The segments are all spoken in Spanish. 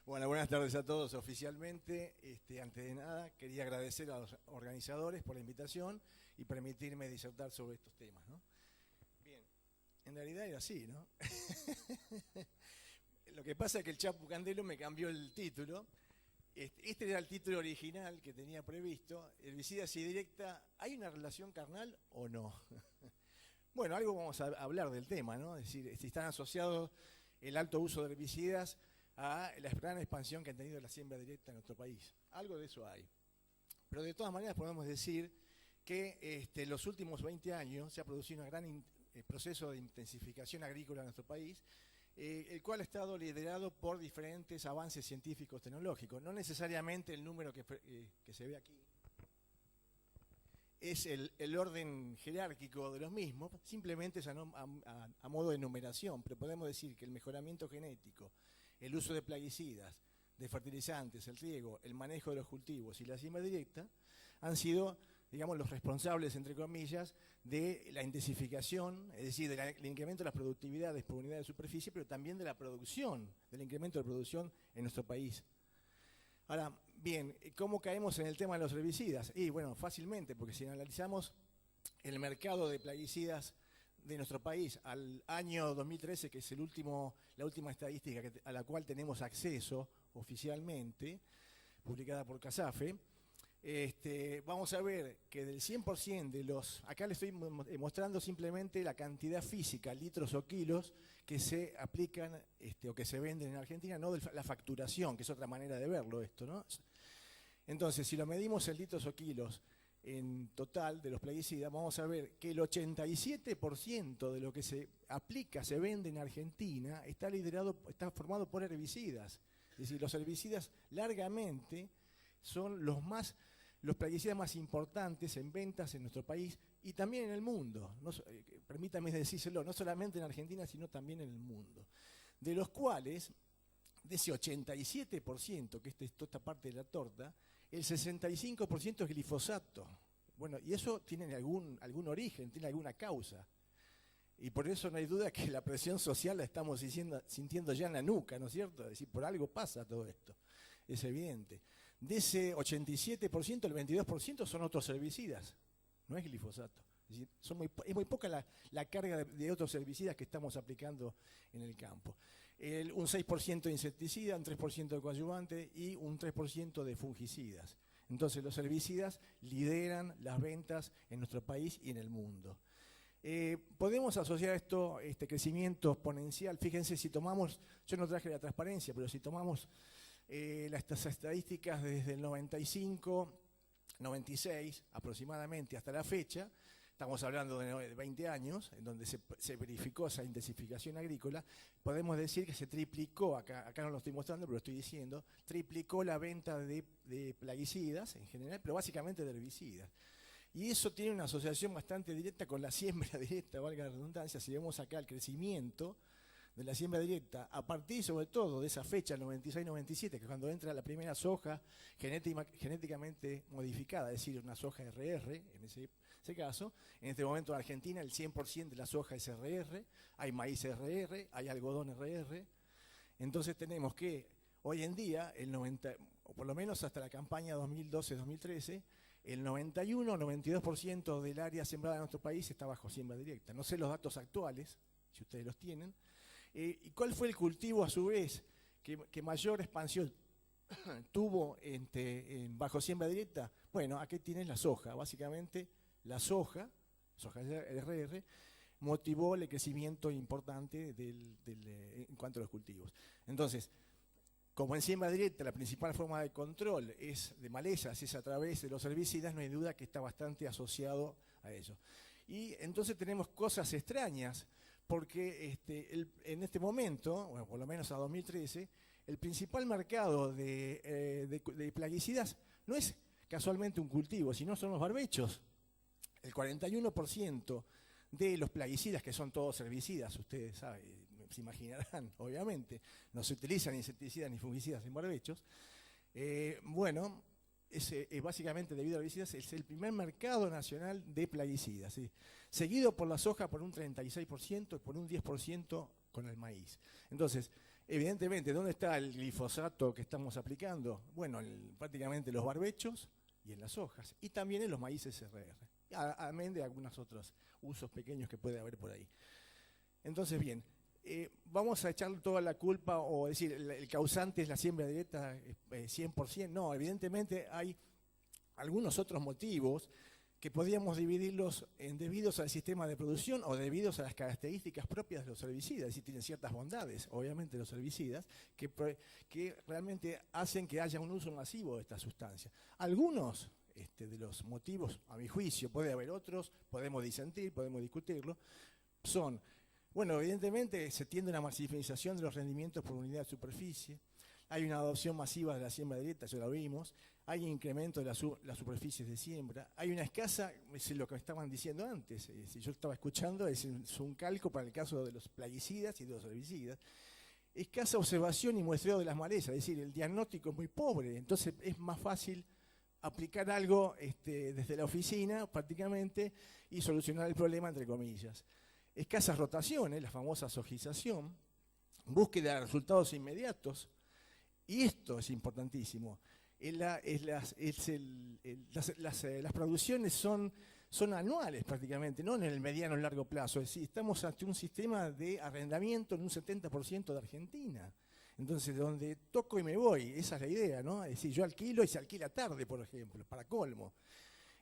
Bueno, buenas tardes a todos. Oficialmente, antes de nada, quería agradecer a los organizadores por la invitación y permitirme disertar sobre estos temas, ¿no? Bien, en realidad era así, ¿no? Lo que pasa es que el Chapu Candelo me cambió el título. Este era el título original que tenía previsto. Herbicidas y directa, ¿hay una relación carnal o no? Bueno, algo vamos a hablar del tema, ¿no? Es decir, si están asociados el alto uso de herbicidas a la gran expansión que ha tenido la siembra directa en nuestro país. Algo de eso hay. Pero de todas maneras podemos decir que en los últimos 20 años se ha producido un gran proceso de intensificación agrícola en nuestro país, el cual ha estado liderado por diferentes avances científicos tecnológicos. No necesariamente el número que se ve aquí es el orden jerárquico de los mismos, simplemente es a modo de numeración, pero podemos decir que el mejoramiento genético, el uso de plaguicidas, de fertilizantes, el riego, el manejo de los cultivos y la siembra directa han sido, digamos, los responsables, entre comillas, de la intensificación, es decir, del incremento de las productividades por unidad de superficie, pero también de la producción, del incremento de producción en nuestro país. Ahora, bien, ¿cómo caemos en el tema de los herbicidas? Y bueno, fácilmente, porque si analizamos el mercado de plaguicidas de nuestro país al año 2013, que es la última estadística a la cual tenemos acceso oficialmente, publicada por CASAFE, vamos a ver que del 100% de los, acá le estoy mostrando simplemente la cantidad física, litros o kilos, que se aplican o que se venden en Argentina, no de la facturación, que es otra manera de verlo esto, ¿no? Entonces, si lo medimos en litros o kilos en total de los plaguicidas, vamos a ver que el 87% de lo que se aplica, se vende en Argentina, está formado por herbicidas. Es decir, los herbicidas largamente son los plaguicidas más importantes en ventas en nuestro país y también en el mundo. No, permítame decírselo, no solamente en Argentina, sino también en el mundo. De los cuales, de ese 87%, que es toda esta parte de la torta, el 65% es glifosato. Bueno, y eso tiene algún origen, tiene alguna causa. Y por eso no hay duda que la presión social la estamos sintiendo ya en la nuca, ¿no es cierto? Es decir, por algo pasa todo esto, es evidente. De ese 87%, el 22% son otros herbicidas, no es glifosato. Es decir, es muy poca la carga de otros herbicidas que estamos aplicando en el campo. Un 6% de insecticida, un 3% de coadyuvante y un 3% de fungicidas. Entonces los herbicidas lideran las ventas en nuestro país y en el mundo. Podemos asociar este crecimiento exponencial, fíjense si tomamos, yo no traje la transparencia, pero si tomamos las estadísticas desde el 95, 96 aproximadamente hasta la fecha, estamos hablando de 20 años, en donde se verificó esa intensificación agrícola, podemos decir que se triplicó, acá no lo estoy mostrando, pero lo estoy diciendo, triplicó la venta de plaguicidas en general, pero básicamente de herbicidas. Y eso tiene una asociación bastante directa con la siembra directa, valga la redundancia, si vemos acá el crecimiento de la siembra directa, a partir sobre todo de esa fecha, el 96-97, que es cuando entra la primera soja genéticamente modificada, es decir, una soja RR, en ese caso. En este momento en Argentina el 100% de la soja es RR, hay maíz RR, hay algodón RR. Entonces tenemos que hoy en día, o por lo menos hasta la campaña 2012-2013, el 91-92% del área sembrada en nuestro país está bajo siembra directa. No sé los datos actuales, si ustedes los tienen. ¿Y cuál fue el cultivo, a su vez, que mayor expansión tuvo bajo siembra directa? Bueno, aquí tienes la soja. Básicamente, la soja RR, motivó el crecimiento importante en cuanto a los cultivos. Entonces, como en siembra directa la principal forma de control es de malezas, es a través de los herbicidas, no hay duda que está bastante asociado a ello. Y entonces tenemos cosas extrañas, porque en este momento, bueno, por lo menos a 2013, el principal mercado de plaguicidas no es casualmente un cultivo, sino son los barbechos. El 41% de los plaguicidas, que son todos herbicidas, ustedes saben, se imaginarán, obviamente, no se utilizan ni insecticidas ni fungicidas en barbechos. Bueno, básicamente debido a herbicidas, es el primer mercado nacional de plaguicidas, ¿sí? Seguido por la soja por un 36% y por un 10% con el maíz. Entonces, Evidentemente, ¿dónde está el glifosato que estamos aplicando? Bueno, prácticamente en los barbechos y en las hojas, y también en los maíces SRR, amén de algunos otros usos pequeños que puede haber por ahí. Entonces, bien, vamos a echar toda la culpa o decir el causante es la siembra directa 100%. No, evidentemente hay algunos otros motivos que podríamos dividirlos en debidos al sistema de producción o debidos a las características propias de los herbicidas, es decir, tienen ciertas bondades, obviamente, los herbicidas, que realmente hacen que haya un uso masivo de estas sustancias. Algunos de los motivos, a mi juicio, puede haber otros, podemos disentir, podemos discutirlo, son, bueno, evidentemente se tiende a una maximización de los rendimientos por unidad de superficie, hay una adopción masiva de la siembra directa, ya lo vimos, hay incremento de las superficies de siembra, hay una escasa, es lo que me estaban diciendo antes, si yo estaba escuchando, es un calco para el caso de los plaguicidas y de los herbicidas, escasa observación y muestreo de las malezas, es decir, el diagnóstico es muy pobre, entonces es más fácil aplicar algo desde la oficina prácticamente y solucionar el problema, entre comillas. Escasas rotaciones, la famosa sojización, búsqueda de resultados inmediatos, y esto es importantísimo. Las producciones son anuales prácticamente, no en el mediano o largo plazo. Es decir, estamos ante un sistema de arrendamiento en un 70% de Argentina. Entonces, donde toco y me voy, esa es la idea, ¿no? Es decir, yo alquilo y se alquila tarde, por ejemplo, para colmo.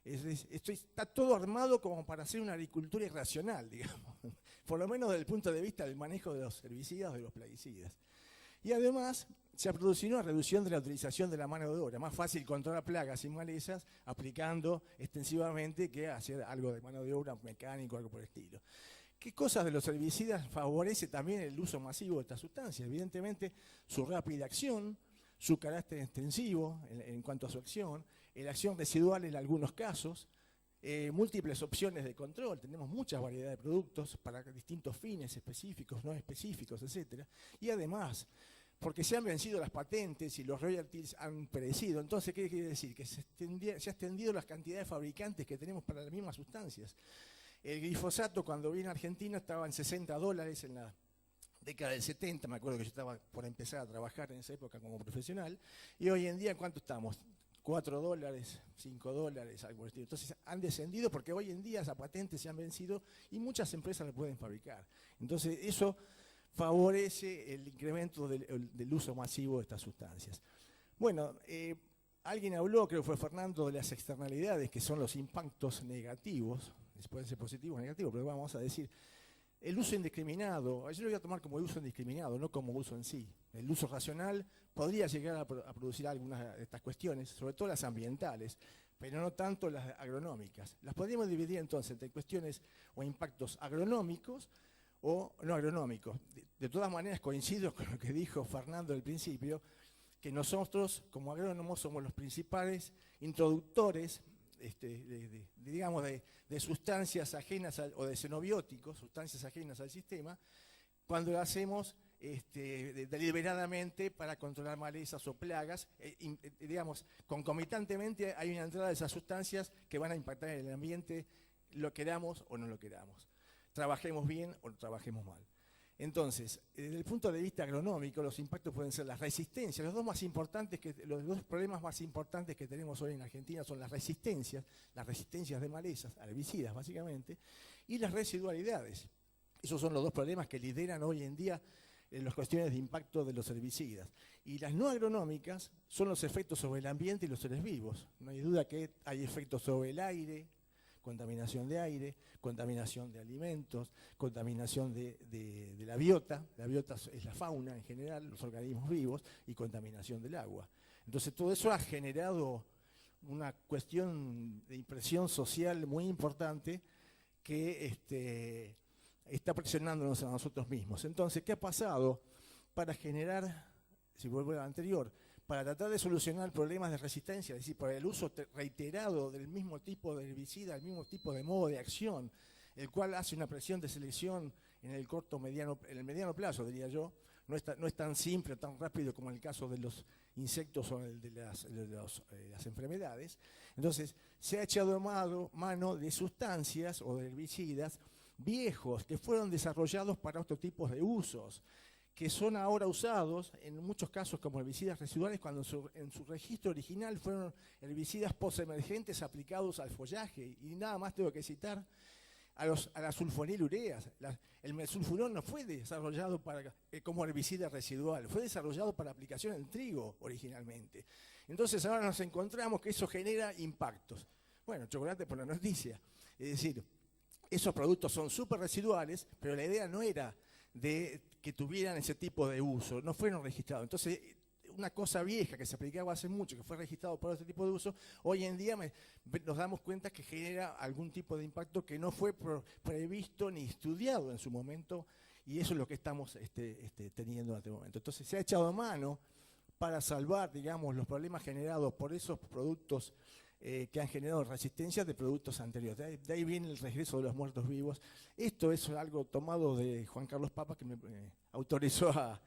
Está todo armado como para hacer una agricultura irracional, digamos. Por lo menos desde el punto de vista del manejo de los herbicidas o de los plaguicidas. Y además se ha producido una reducción de la utilización de la mano de obra. Más fácil controlar plagas y malezas aplicando extensivamente que hacer algo de mano de obra mecánico, algo por el estilo. ¿Qué cosas de los herbicidas favorece también el uso masivo de estas sustancias? Evidentemente, su rápida acción, su carácter extensivo en cuanto a su acción, la acción residual en algunos casos, múltiples opciones de control, tenemos muchas variedades de productos para distintos fines específicos, no específicos, etc. Y además, porque se han vencido las patentes y los royalties han perecido, entonces, ¿qué quiere decir? Que se ha extendido las cantidades de fabricantes que tenemos para las mismas sustancias. El glifosato, cuando vine a Argentina, estaba en $60 en la década del 70, me acuerdo que yo estaba por empezar a trabajar en esa época como profesional, y hoy en día, ¿en cuánto estamos? $4, $5, algo así. Entonces han descendido porque hoy en día esas patentes se han vencido y muchas empresas lo pueden fabricar. Entonces eso favorece el incremento del uso masivo de estas sustancias. Bueno, alguien habló, creo que fue Fernando, de las externalidades, que son los impactos negativos, pueden ser positivos o negativos, pero vamos a decir, el uso indiscriminado, yo lo voy a tomar como uso indiscriminado, no como uso en sí. El uso racional podría llegar a producir algunas de estas cuestiones, sobre todo las ambientales, pero no tanto las agronómicas. Las podríamos dividir entonces entre cuestiones o impactos agronómicos o no agronómicos. De todas maneras coincido con lo que dijo Fernando al principio, que nosotros como agrónomos somos los principales introductores digamos, de sustancias ajenas o de xenobióticos, sustancias ajenas al sistema, cuando lo hacemos deliberadamente para controlar malezas o plagas, digamos, concomitantemente hay una entrada de esas sustancias que van a impactar en el ambiente, lo queramos o no lo queramos, trabajemos bien o trabajemos mal. Entonces, desde el punto de vista agronómico, los impactos pueden ser las resistencias. Los dos problemas más importantes que tenemos hoy en Argentina son las resistencias de malezas, herbicidas básicamente, y las residualidades. Esos son los dos problemas que lideran hoy en día las cuestiones de impacto de los herbicidas. Y las no agronómicas son los efectos sobre el ambiente y los seres vivos. No hay duda que hay efectos sobre el aire, contaminación de aire, contaminación de alimentos, contaminación de la biota es la fauna en general, los organismos vivos, y contaminación del agua. Entonces todo eso ha generado una cuestión de impresión social muy importante que está presionándonos a nosotros mismos. Entonces, ¿qué ha pasado para generar, si vuelvo a lo anterior, para tratar de solucionar problemas de resistencia, es decir, por el uso reiterado del mismo tipo de herbicida, el mismo tipo de modo de acción, el cual hace una presión de selección en el mediano plazo, diría yo, no es tan simple, tan rápido como en el caso de los insectos o el de las enfermedades. Entonces, se ha echado mano de sustancias o de herbicidas viejos que fueron desarrollados para otros tipos de usos, que son ahora usados en muchos casos como herbicidas residuales cuando en su registro original fueron herbicidas postemergentes aplicados al follaje. Y nada más tengo que citar a las sulfonilureas. El mesulfurón no fue desarrollado como herbicida residual, fue desarrollado para aplicación en trigo originalmente. Entonces ahora nos encontramos que eso genera impactos. Bueno, chocolate por la noticia. Es decir, esos productos son súper residuales, pero la idea no era de que tuvieran ese tipo de uso, no fueron registrados. Entonces, una cosa vieja que se aplicaba hace mucho, que fue registrado por este tipo de uso, hoy en día nos damos cuenta que genera algún tipo de impacto que no fue previsto ni estudiado en su momento, y eso es lo que estamos teniendo en este momento. Entonces, se ha echado mano para salvar, digamos, los problemas generados por esos productos que han generado resistencia de productos anteriores. De ahí viene el regreso de los muertos vivos. Esto es algo tomado de Juan Carlos Papa, que me autorizó a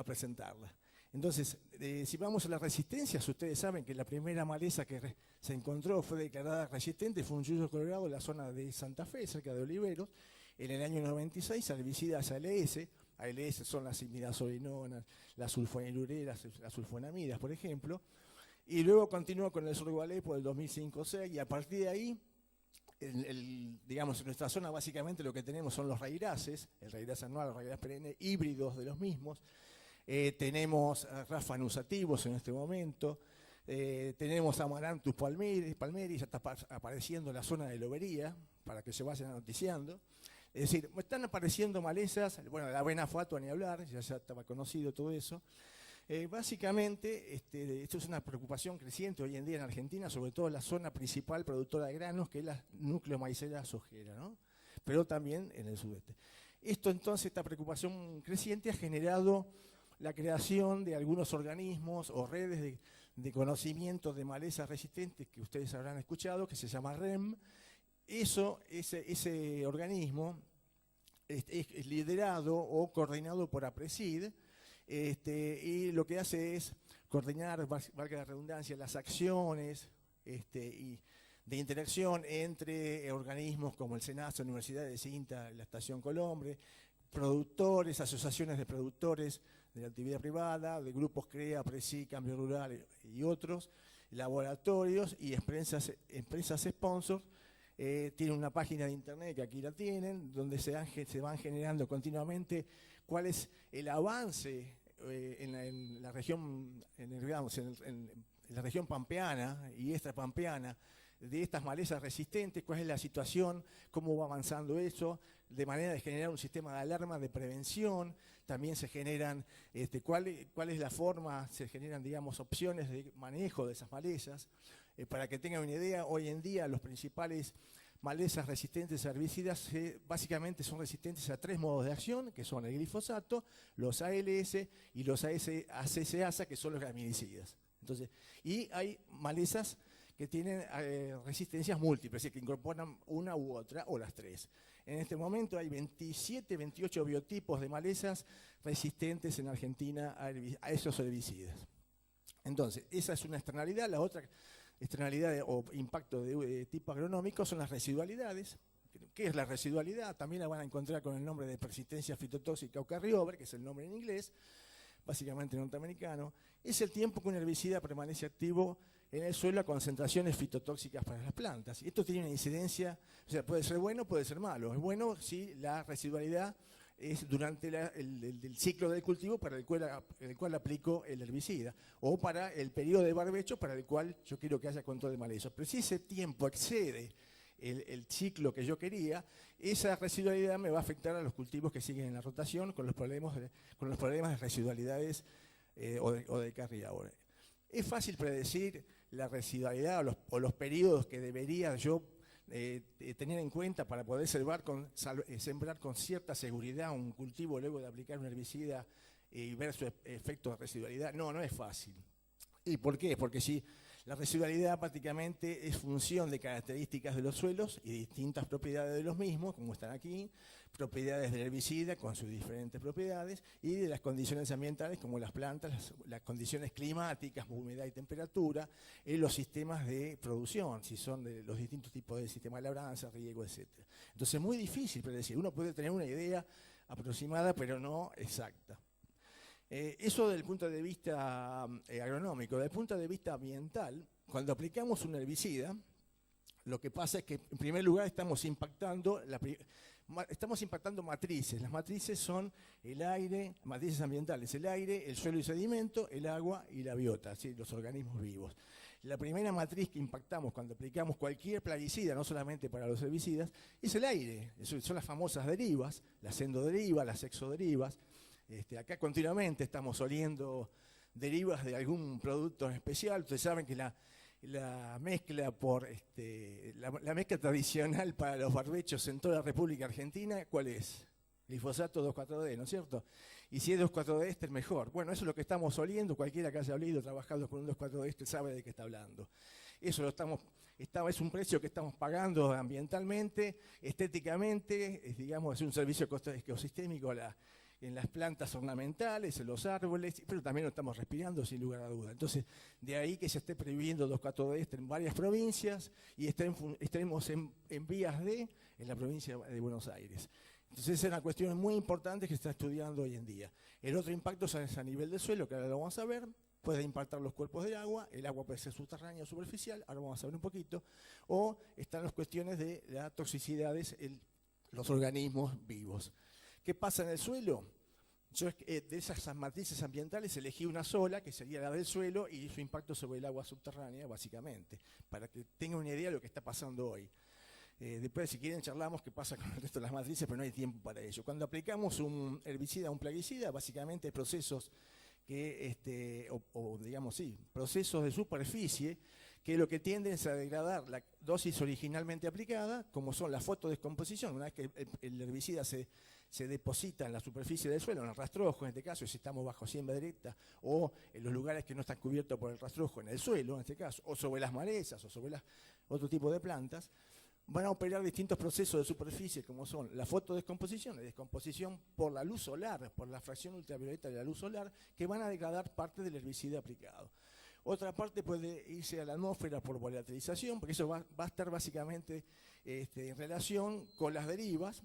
presentarla. Entonces, si vamos a las resistencias, ustedes saben que la primera maleza que se encontró fue declarada resistente, fue un yuyo colorado en la zona de Santa Fe, cerca de Oliveros, en el año 96, herbicidas ALS. ALS son las imidazolinonas, las sulfonilureas, las sulfonamidas, por ejemplo. Y luego continuó con el sorgo Alepo del 2005-6, y a partir de ahí, digamos, en nuestra zona básicamente lo que tenemos son los raíraces, el raíraz anual, el raíraz perenne, híbridos de los mismos. Tenemos rafanusativos en este momento, tenemos Amaranthus palmeris, ya está apareciendo en la zona de lobería, para que se vayan noticiando. Es decir, están apareciendo malezas, bueno, la avena fatua ni hablar, ya estaba conocido todo eso. Básicamente, esto es una preocupación creciente hoy en día en Argentina, sobre todo en la zona principal productora de granos, que es la núcleo maicera sojera, ¿no? Pero también en el sudeste. Esto entonces, esta preocupación creciente ha generado la creación de algunos organismos o redes de conocimiento de malezas resistentes que ustedes habrán escuchado, que se llama REM. Ese organismo es liderado o coordinado por APRESID, y lo que hace es coordinar, valga la redundancia, las acciones y de interacción entre organismos como el SENASA, Universidad de Cinta, la Estación Colombre, productores, asociaciones de productores de la actividad privada, de grupos CREA, PRESI, Cambio Rural y otros, laboratorios y empresas sponsors. Tiene una página de internet, que aquí la tienen, donde se van generando continuamente cuál es el avance en la región, en la región pampeana y extrapampeana, de estas malezas resistentes, cuál es la situación, cómo va avanzando eso, de manera de generar un sistema de alarma, de prevención. También se generan, cuál es la forma, se generan, digamos, opciones de manejo de esas malezas. Para que tengan una idea, hoy en día los principales malezas resistentes a herbicidas básicamente son resistentes a 3 modos de acción, que son el glifosato, los ALS y los ACCASA, que son los graminicidas. Entonces, y hay malezas que tienen resistencias múltiples, es decir, que incorporan una u otra o las 3. En este momento hay 27, 28 biotipos de malezas resistentes en Argentina a esos herbicidas. Entonces, esa es una externalidad. La otra externalidad o impacto de tipo agronómico son las residualidades. ¿Qué es la residualidad? También la van a encontrar con el nombre de persistencia fitotóxica o carryover, que es el nombre en inglés, básicamente norteamericano. Es el tiempo que un herbicida permanece activo en el suelo a concentraciones fitotóxicas para las plantas. Y esto tiene una incidencia, o sea, puede ser bueno, puede ser malo. Es bueno si la residualidad es durante el ciclo del cultivo para el cual aplico el herbicida, o para el periodo de barbecho para el cual yo quiero que haya control de malezas. Pero si ese tiempo excede el ciclo que yo quería, esa residualidad me va a afectar a los cultivos que siguen en la rotación con los problemas de residualidades o de carryover. Es fácil predecir la residualidad o los periodos que debería yo tener en cuenta para poder sembrar con cierta seguridad un cultivo luego de aplicar un herbicida y ver su efecto de residualidad. No es fácil. ¿Y por qué? Porque si la residualidad prácticamente es función de características de los suelos y distintas propiedades de los mismos, como están aquí, propiedades del herbicida con sus diferentes propiedades, y de las condiciones ambientales como las plantas, las condiciones climáticas, humedad y temperatura, los sistemas de producción, si son de los distintos tipos de sistema de labranza, riego, etc. Entonces es muy difícil predecir. Uno puede tener una idea aproximada, pero no exacta. Eso desde el punto de vista agronómico. Desde el punto de vista ambiental, cuando aplicamos un herbicida, lo que pasa es que en primer lugar estamos impactando matrices. Las matrices son el aire, matrices ambientales, el aire, el suelo y sedimento, el agua y la biota, ¿sí? Los organismos vivos. La primera matriz que impactamos cuando aplicamos cualquier plaguicida, no solamente para los herbicidas, es el aire. Son las famosas derivas, las endoderivas, las exoderivas. Acá continuamente estamos oliendo derivas de algún producto en especial. Ustedes saben que la mezcla la mezcla tradicional para los barbechos en toda la República Argentina, ¿cuál es? Glifosato 2,4-D, ¿no es cierto? Y si es 2,4-D este es mejor. Bueno, eso es lo que estamos oliendo. Cualquiera que haya olido trabajando con un 2,4-D este sabe de qué está hablando. Eso es un precio que estamos pagando ambientalmente, estéticamente, es un servicio ecosistémico en las plantas ornamentales, en los árboles, pero también lo estamos respirando sin lugar a duda. Entonces, de ahí que se esté prohibiendo 2,4-D en varias provincias y estemos en vías en la provincia de Buenos Aires. Entonces, esa es una cuestión muy importante que se está estudiando hoy en día. El otro impacto es a nivel del suelo, que ahora lo vamos a ver. Puede impactar los cuerpos del agua, el agua puede ser subterránea o superficial, ahora vamos a ver un poquito. O están las cuestiones de las toxicidades en los organismos vivos. ¿Qué pasa en el suelo? Yo de esas matrices ambientales elegí una sola, que sería la del suelo, y su impacto sobre el agua subterránea, básicamente, para que tengan una idea de lo que está pasando hoy. Después, si quieren, charlamos qué pasa con el resto de las matrices, pero no hay tiempo para ello. Cuando aplicamos un herbicida, un plaguicida, básicamente hay procesos procesos de superficie que lo que tienden es a degradar la dosis originalmente aplicada, como son la fotodescomposición. Una vez que el herbicida se deposita en la superficie del suelo, en el rastrojo, en este caso, si estamos bajo siembra directa, o en los lugares que no están cubiertos por el rastrojo, en el suelo, en este caso, o sobre las malezas, o sobre otro tipo de plantas, van a operar distintos procesos de superficie, como son la fotodescomposición, la descomposición por la luz solar, por la fracción ultravioleta de la luz solar, que van a degradar parte del herbicida aplicado. Otra parte puede irse a la atmósfera por volatilización, porque eso va a estar básicamente en relación con las derivas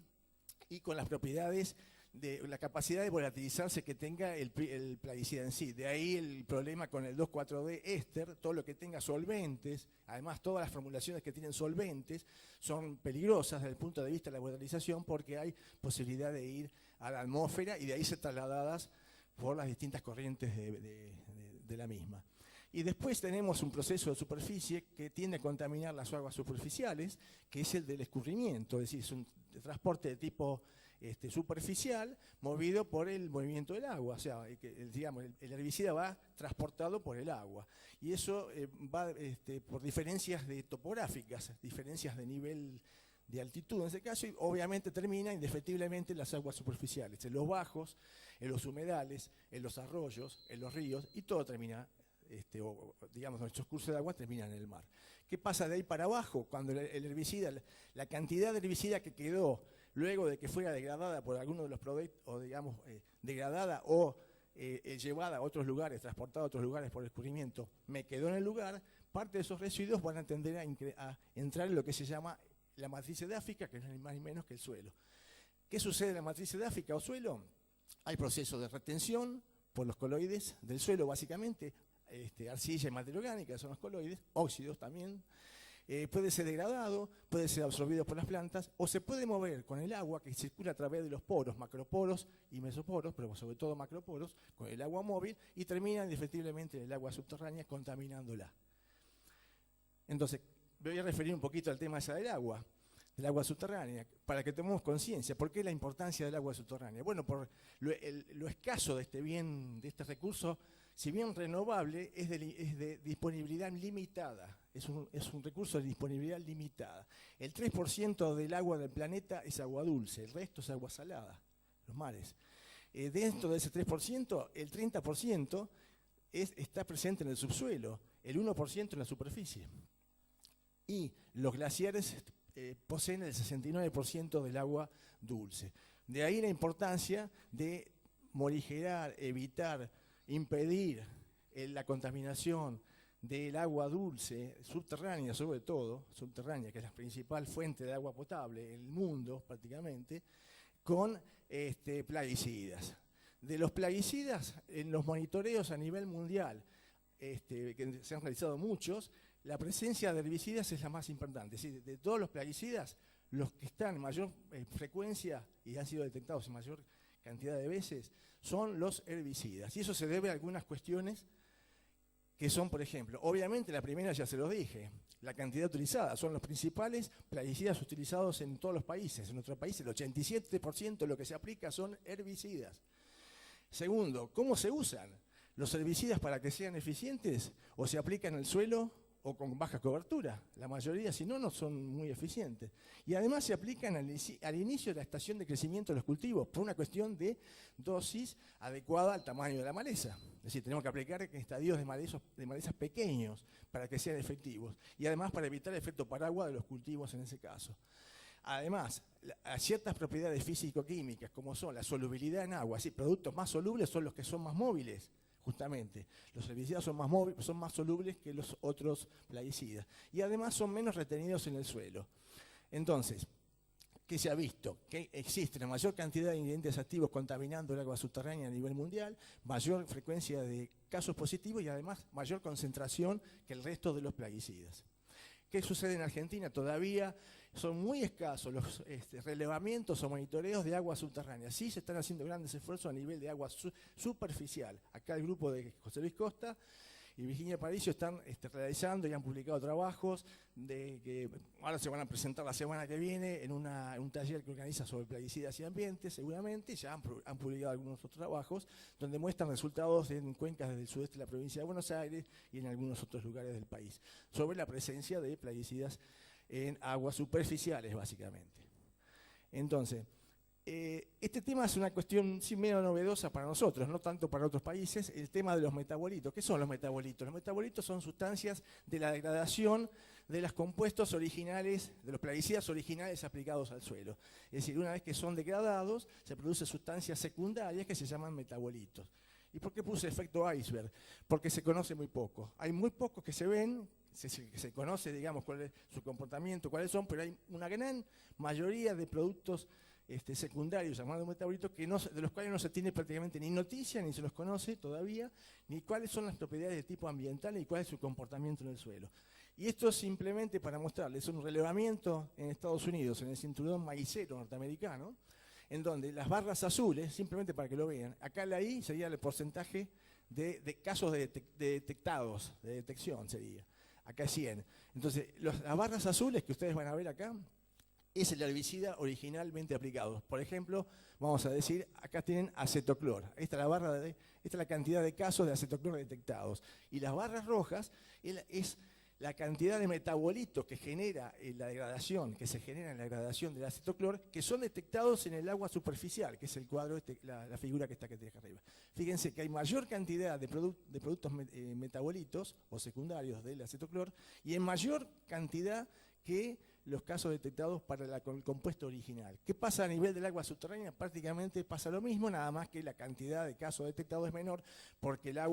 y con las propiedades de la capacidad de volatilizarse que tenga el plaguicida en sí. De ahí el problema con el 2,4-D éster, todo lo que tenga solventes, además todas las formulaciones que tienen solventes son peligrosas desde el punto de vista de la volatilización porque hay posibilidad de ir a la atmósfera y de ahí ser trasladadas por las distintas corrientes de la misma. Y después tenemos un proceso de superficie que tiende a contaminar las aguas superficiales, que es el del escurrimiento, es decir, es un transporte de tipo superficial movido por el movimiento del agua, o sea, el herbicida va transportado por el agua. Y eso va por diferencias topográficas, diferencias de nivel de altitud en ese caso, y obviamente termina indefectiblemente en las aguas superficiales, en los bajos, en los humedales, en los arroyos, en los ríos, y todo termina, nuestros cursos de agua terminan en el mar. ¿Qué pasa de ahí para abajo? Cuando el herbicida, la cantidad de herbicida que quedó luego de que fuera degradada por alguno de los productos, o degradada o llevada a otros lugares, transportada a otros lugares por el escurrimiento, me quedó en el lugar, parte de esos residuos van a tender a entrar en lo que se llama la matriz edáfica, que no es ni más ni menos que el suelo. ¿Qué sucede en la matriz edáfica o suelo? Hay procesos de retención por los coloides del suelo, básicamente, arcilla y materia orgánica son los coloides, óxidos también. Puede ser degradado, puede ser absorbido por las plantas, o se puede mover con el agua que circula a través de los poros, macroporos y mesoporos, pero sobre todo macroporos, con el agua móvil, y termina indefectiblemente en el agua subterránea contaminándola. Entonces, me voy a referir un poquito al tema del agua subterránea, para que tomemos conciencia. ¿Por qué la importancia del agua subterránea? Bueno, por lo escaso de este bien, de este recurso, si bien renovable, es de disponibilidad limitada, es un recurso de disponibilidad limitada. El 3% del agua del planeta es agua dulce, el resto es agua salada, los mares. Dentro de ese 3%, el 30% está presente en el subsuelo, el 1% en la superficie. Y los glaciares poseen el 69% del agua dulce. De ahí la importancia de morigerar, evitar, impedir la contaminación del agua dulce, subterránea sobre todo, subterránea, que es la principal fuente de agua potable en el mundo prácticamente, con plaguicidas. De los plaguicidas, en los monitoreos a nivel mundial, que se han realizado muchos, la presencia de herbicidas es la más importante. Es decir, de todos los plaguicidas, los que están en mayor frecuencia y han sido detectados en mayor cantidad de veces son los herbicidas. Y eso se debe a algunas cuestiones que son, por ejemplo, obviamente la primera ya se los dije, la cantidad utilizada. Son los principales plaguicidas utilizados en todos los países. En nuestro país el 87% de lo que se aplica son herbicidas. Segundo, ¿cómo se usan los herbicidas para que sean eficientes? O se aplican en el suelo o con baja cobertura. La mayoría, si no, no son muy eficientes. Y además se aplican al inicio de la estación de crecimiento de los cultivos por una cuestión de dosis adecuada al tamaño de la maleza. Es decir, tenemos que aplicar en estadios de malezas pequeños para que sean efectivos. Y además para evitar el efecto paraguas de los cultivos en ese caso. Además, ciertas propiedades físico-químicas, como son la solubilidad en agua, ¿sí? Productos más solubles son los que son más móviles, justamente. Los herbicidas son más solubles que los otros plaguicidas. Y además son menos retenidos en el suelo. Entonces, ¿qué se ha visto? Que existe una mayor cantidad de ingredientes activos contaminando el agua subterránea a nivel mundial, mayor frecuencia de casos positivos y además mayor concentración que el resto de los plaguicidas. ¿Qué sucede en Argentina? Todavía son muy escasos los relevamientos o monitoreos de agua subterránea. Sí se están haciendo grandes esfuerzos a nivel de agua superficial. Acá el grupo de José Luis Costa y Virginia Aparicio están realizando y han publicado trabajos que ahora se van a presentar la semana que viene en un taller que organiza sobre plaguicidas y ambientes, seguramente, y ya han publicado algunos otros trabajos donde muestran resultados en cuencas del sudeste de la provincia de Buenos Aires y en algunos otros lugares del país, sobre la presencia de plaguicidas en aguas superficiales, básicamente. Entonces, este tema es una cuestión sí medio novedosa para nosotros, no tanto para otros países, el tema de los metabolitos. ¿Qué son los metabolitos? Los metabolitos son sustancias de la degradación de los compuestos originales, de los plaguicidas originales aplicados al suelo. Es decir, una vez que son degradados, se producen sustancias secundarias que se llaman metabolitos. ¿Y por qué puse efecto iceberg? Porque se conoce muy poco. Hay muy pocos que se ven, se conoce, digamos, cuál es su comportamiento, cuáles son, pero hay una gran mayoría de productos secundarios llamados metabolitos de los cuales no se tiene prácticamente ni noticia, ni se los conoce todavía, ni cuáles son las propiedades de tipo ambiental, ni cuál es su comportamiento en el suelo. Y esto es simplemente para mostrarles un relevamiento en Estados Unidos, en el cinturón maicero norteamericano, en donde las barras azules, simplemente para que lo vean, acá la I sería el porcentaje de casos detectados, de detección sería, acá es 100. Entonces, las barras azules que ustedes van a ver acá, es el herbicida originalmente aplicado. Por ejemplo, vamos a decir, acá tienen acetoclor. Esta es la cantidad de casos de acetoclor detectados. Y las barras rojas es la cantidad de metabolitos que genera la degradación, que se genera en la degradación del acetoclor, que son detectados en el agua superficial, que es el cuadro, la figura que está aquí arriba. Fíjense que hay mayor cantidad de productos metabolitos o secundarios del acetoclor y en mayor cantidad que los casos detectados para el compuesto original. ¿Qué pasa a nivel del agua subterránea? Prácticamente pasa lo mismo, nada más que la cantidad de casos detectados es menor porque la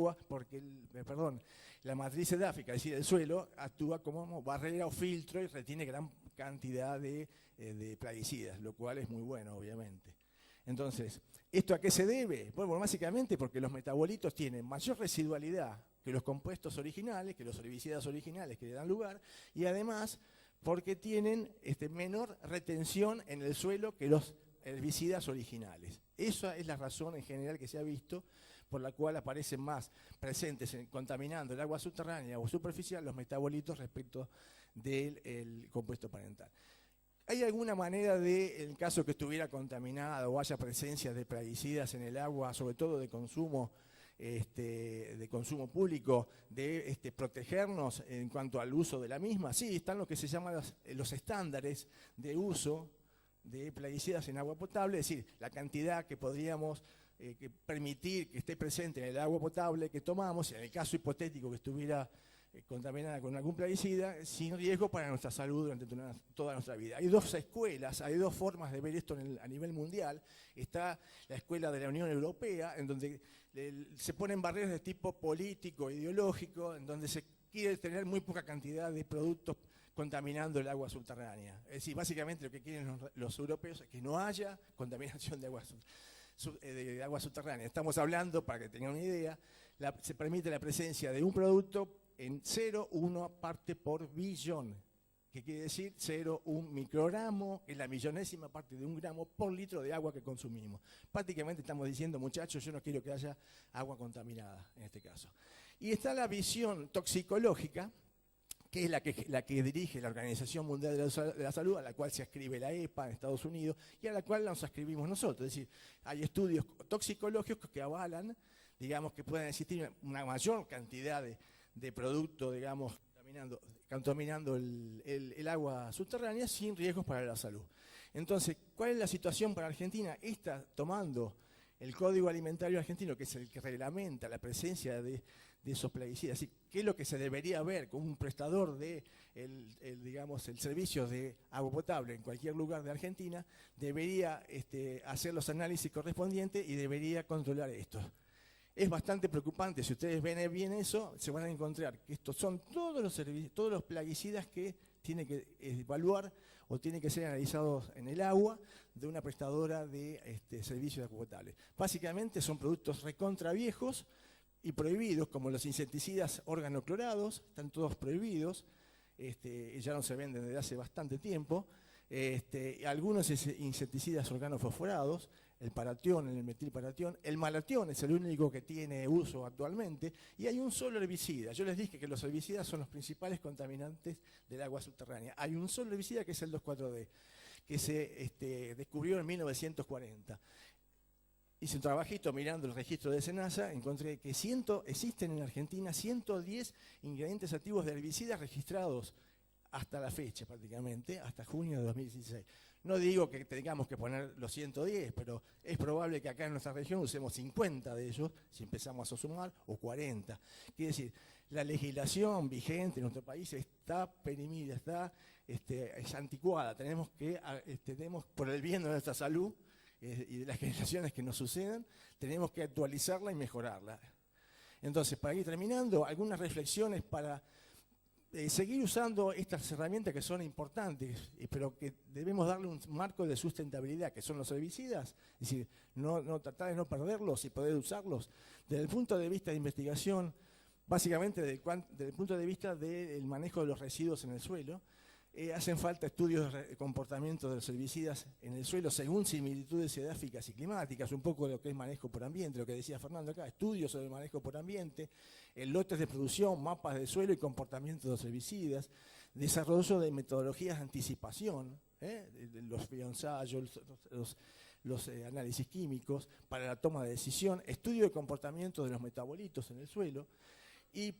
matriz edáfica, es decir, el suelo, actúa como barrera o filtro y retiene gran cantidad de plaguicidas, lo cual es muy bueno, obviamente. Entonces, ¿esto a qué se debe? Bueno, básicamente porque los metabolitos tienen mayor residualidad que los compuestos originales, que los herbicidas originales que le dan lugar, y además porque tienen menor retención en el suelo que los herbicidas originales. Esa es la razón en general que se ha visto por la cual aparecen más presentes contaminando el agua subterránea o superficial los metabolitos respecto del compuesto parental. ¿Hay alguna manera en el caso que estuviera contaminada o haya presencia de plaguicidas en el agua, sobre todo de consumo público, de protegernos en cuanto al uso de la misma? Sí, están lo que se llaman los estándares de uso de plaguicidas en agua potable, es decir, la cantidad que podríamos permitir que esté presente en el agua potable que tomamos, en el caso hipotético que estuviera contaminada con algún plaguicida, sin riesgo para nuestra salud durante toda nuestra vida. Hay dos escuelas, hay dos formas de ver esto a nivel mundial. Está la escuela de la Unión Europea, en donde se ponen barreras de tipo político, ideológico, en donde se quiere tener muy poca cantidad de productos contaminando el agua subterránea. Es decir, básicamente lo que quieren los europeos es que no haya contaminación de agua subterránea. Estamos hablando, para que tengan una idea, se permite la presencia de un producto en 0,1 parte por billón, que quiere decir 0,1 microgramo, que es la millonésima parte de un gramo por litro de agua que consumimos. Prácticamente estamos diciendo, muchachos, yo no quiero que haya agua contaminada, en este caso. Y está la visión toxicológica, que es la que dirige la Organización Mundial de la Salud, a la cual se ascribe la EPA en Estados Unidos y a la cual nos ascribimos nosotros. Es decir, hay estudios toxicológicos que avalan, digamos, que pueden existir una mayor cantidad de productos, digamos, contaminando el agua subterránea sin riesgos para la salud. Entonces, ¿cuál es la situación para Argentina? Esta, tomando el Código Alimentario Argentino, que es el que reglamenta la presencia de esos plaguicidas, así, ¿qué es lo que se debería ver con un prestador de digamos, el servicio de agua potable en cualquier lugar de Argentina? Debería hacer los análisis correspondientes y debería controlar esto. Es bastante preocupante, si ustedes ven bien eso, se van a encontrar que estos son todos los plaguicidas que tienen que evaluar o tienen que ser analizados en el agua de una prestadora de servicios de agua potable. Básicamente son productos recontra viejos y prohibidos, como los insecticidas organoclorados, están todos prohibidos, ya no se venden desde hace bastante tiempo. Algunos insecticidas organofosforados, el paratión, el metilparatión, el malatión es el único que tiene uso actualmente, y hay un solo herbicida. Yo les dije que los herbicidas son los principales contaminantes del agua subterránea. Hay un solo herbicida que es el 2,4-D, que se descubrió en 1940. Hice un trabajito mirando el registro de SENASA, encontré que existen en Argentina 110 ingredientes activos de herbicidas registrados hasta la fecha prácticamente, hasta junio de 2016. No digo que tengamos que poner los 110, pero es probable que acá en nuestra región usemos 50 de ellos, si empezamos a sumar, o 40. Quiere decir, la legislación vigente en nuestro país está perimida, es anticuada. Tenemos, por el bien de nuestra salud y de las generaciones que nos sucedan, tenemos que actualizarla y mejorarla. Entonces, para ir terminando, algunas reflexiones para seguir usando estas herramientas que son importantes, pero que debemos darle un marco de sustentabilidad, que son los herbicidas, es decir, tratar de no perderlos y poder usarlos. Desde el punto de vista de investigación, básicamente desde el punto de vista del manejo de los residuos en el suelo, hacen falta estudios de comportamiento de los herbicidas en el suelo según similitudes edáficas y climáticas, un poco de lo que es manejo por ambiente, lo que decía Fernando acá, estudios sobre el manejo por ambiente, lotes de producción, mapas de suelo y comportamiento de los herbicidas, desarrollo de metodologías de anticipación, los bioensayos, los análisis químicos para la toma de decisión, estudio de comportamiento de los metabolitos en el suelo y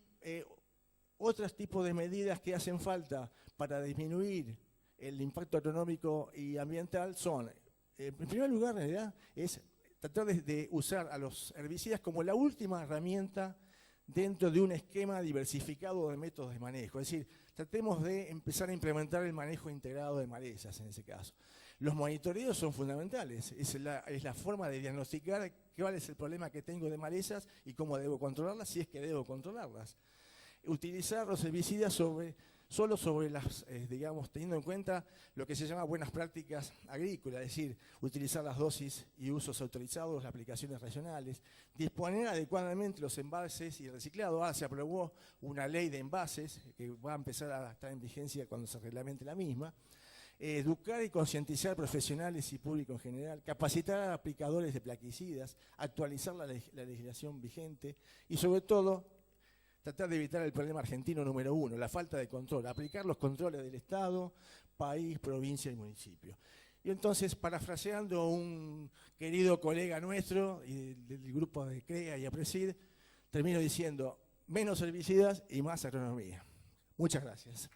otros tipos de medidas que hacen falta para disminuir el impacto agronómico y ambiental son, en primer lugar, en realidad, es tratar de usar a los herbicidas como la última herramienta dentro de un esquema diversificado de métodos de manejo. Es decir, tratemos de empezar a implementar el manejo integrado de malezas en ese caso. Los monitoreos son fundamentales, es la forma de diagnosticar cuál es el problema que tengo de malezas y cómo debo controlarlas, si es que debo controlarlas. Utilizar los herbicidas solo sobre las, digamos, teniendo en cuenta lo que se llama buenas prácticas agrícolas, es decir, utilizar las dosis y usos autorizados, las aplicaciones regionales, disponer adecuadamente los envases y el reciclado. Ahora se aprobó una ley de envases que va a empezar a estar en vigencia cuando se reglamente la misma. Educar y concientizar profesionales y público en general, capacitar a aplicadores de plaguicidas, actualizar la legislación vigente y sobre todo tratar de evitar el problema argentino número 1, la falta de control, aplicar los controles del Estado, país, provincia y municipio. Y entonces, parafraseando un querido colega nuestro y del grupo de CREA y APRESID, termino diciendo, menos herbicidas y más agronomía. Muchas gracias.